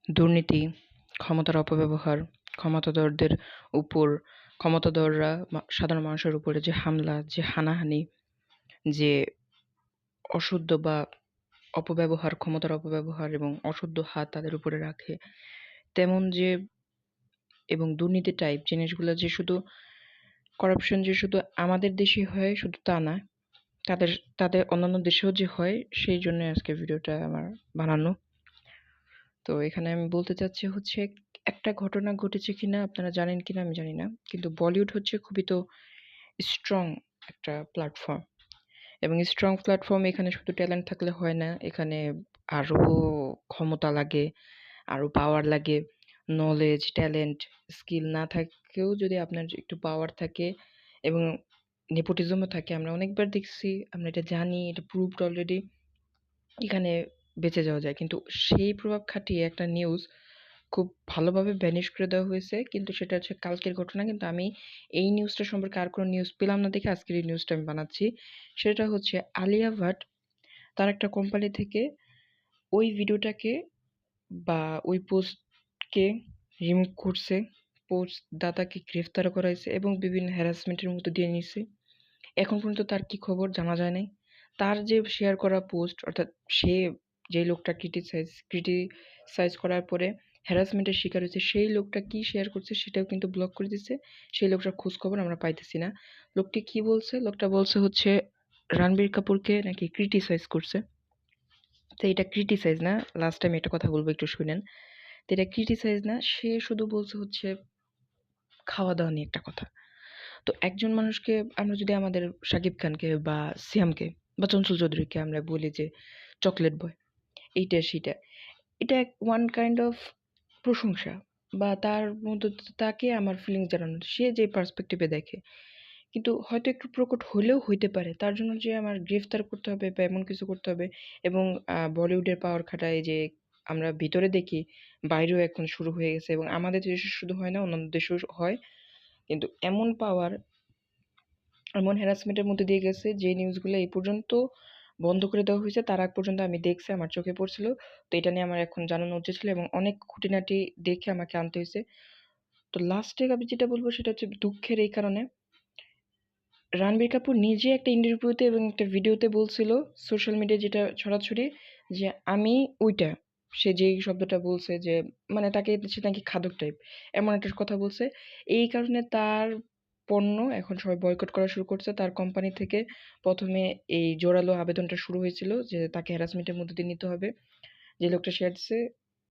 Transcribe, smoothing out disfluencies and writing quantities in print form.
দুর্নীতি, ক্ষমতার অপব্যবহার, ক্ষমতাধরদের উপর ক্ষমতাধররা সাধারণ মানুষের উপরে যে হামলা, যে হানাহানি, যে অশুদ্ধ বা অপব্যবহার, ক্ষমতার অপব্যবহার এবং অশুদ্ধ হাত তাদের উপরে রাখে, তেমন যে এবং দুর্নীতি টাইপ জিনিসগুলো যে শুধু করাপশন যে শুধু আমাদের দেশেই হয় শুধু তা না, তাদের তাদের অন্যান্য দেশেও যে হয় সেই জন্য আজকে ভিডিওটা আমার বানানো। তো এখানে আমি বলতে চাচ্ছি হচ্ছে একটা ঘটনা ঘটেছে কিনা আপনারা জানেন কিনা আমি জানি না, কিন্তু বলিউড হচ্ছে খুবই তো স্ট্রং একটা প্ল্যাটফর্ম, এবং স্ট্রং প্ল্যাটফর্ম এখানে শুধু ট্যালেন্ট থাকলে হয় না, এখানে আরো ক্ষমতা লাগে, আরো পাওয়ার লাগে, নলেজ, ট্যালেন্ট, স্কিল না থাকলেও যদি আপনার একটু পাওয়ার থাকে এবং নেপোটিজমও থাকে, আমরা অনেকবার দেখছি, আমরা এটা জানি, এটা প্রুভড অলরেডি, এখানে বেঁচে যাওয়া যায়। কিন্তু সেই প্রভাব খাটিয়ে একটা নিউজ খুব ভালোভাবে ভ্যানিশ করে দেওয়া হয়েছে, কিন্তু সেটা হচ্ছে কালকের ঘটনা। কিন্তু আমি এই নিউজটা সম্পর্কে আর কোনো নিউজ পেলাম না দেখে আজকের এই নিউজটা আমি বানাচ্ছি। সেটা হচ্ছে আলিয়া ভাট তার একটা কোম্পানি থেকে ওই ভিডিওটাকে বা ওই পোস্টকে রিমুভ করছে, পোস্ট দাতাকে গ্রেফতার করা হয়েছে এবং বিভিন্ন হ্যারাসমেন্টের মধ্যে দিয়ে নিছে। এখন পর্যন্ত তার কি খবর জানা যায় নাই। তার যে শেয়ার করা পোস্ট, অর্থাৎ সে যে লোকটা ক্রিটিসাইজ করার পরে হ্যারাসমেন্টের শিকার হয়েছে সেই লোকটা কি শেয়ার করছে সেটাও কিন্তু ব্লক করে দিচ্ছে। সেই লোকটার খোঁজ খবর আমরা পাইতেছি না। লোকটি কি বলছে? লোকটা বলছে হচ্ছে রণবীর কাপুরকে নাকি ক্রিটিসাইজ করছে। তো এটা ক্রিটিসাইজ না, লাস্ট টাইম একটা কথা বলবো একটু শুনেন। তো এটা ক্রিটিসাইজ না, সে শুধু বলছে হচ্ছে খাওয়া দাওয়া নিয়ে একটা কথা। তো একজন মানুষকে আমরা যদি আমাদের শাকিব খানকে বা সিয়ামকে বা চঞ্চল চৌধুরীকে আমরা বলি যে চকলেট বয়, এইটা সেটা, এটা ওয়ান কাইন্ড অফ প্রশংসা বা তার মধ্যে তাকে আমার ফিলিংস জানানো, সে যে পার্সপেক্টিভে দেখে। কিন্তু হয়তো একটু প্রকট হলেও হইতে পারে, তার জন্য যে আমার গ্রেফতার করতে হবে বা এমন কিছু করতে হবে। এবং বলিউডের পাওয়ার খাটায় যে আমরা ভিতরে দেখি, বাইরেও এখন শুরু হয়ে গেছে এবং আমাদের দেশে শুধু হয় না, অন্যান্য দেশেও হয়। কিন্তু এমন পাওয়ার, এমন হ্যারাসমেন্টের মধ্যে দিয়ে গেছে যে নিউজগুলো এই পর্যন্ত বন্ধ করে দেওয়া হয়েছে, তার আগ পর্যন্ত আমি দেখছি, আমার চোখে পড়ছিল। তো এটা নিয়ে আমার এখন জানানো উচিত ছিল এবং অনেক খুঁটিনাটি দেখে আমাকে আনতে হয়েছে। তো লাস্টে আমি যেটা বলবো সেটা হচ্ছে দুঃখের এই কারণে, রণবীর কাপুর নিজে একটা ইন্টারভিউতে এবং একটা ভিডিওতে বলছিল, সোশ্যাল মিডিয়ায় যেটা ছড়াছড়ি, যে আমি ওইটা, সে যেই শব্দটা বলছে যে মানে তাকে সে নাকি খাদক টাইপ, এমন একটা কথা বলছে। এই কারণে তার পণ্য এখন সবাই বয়কট করা শুরু করছে। তার কোম্পানি থেকে প্রথমে এই জোরালো আবেদনটা শুরু হয়েছিল যে তাকে হ্যারাসমেন্টের মধ্যে দিয়ে নিতে হবে। যে লোকটা শেয়ার দিছে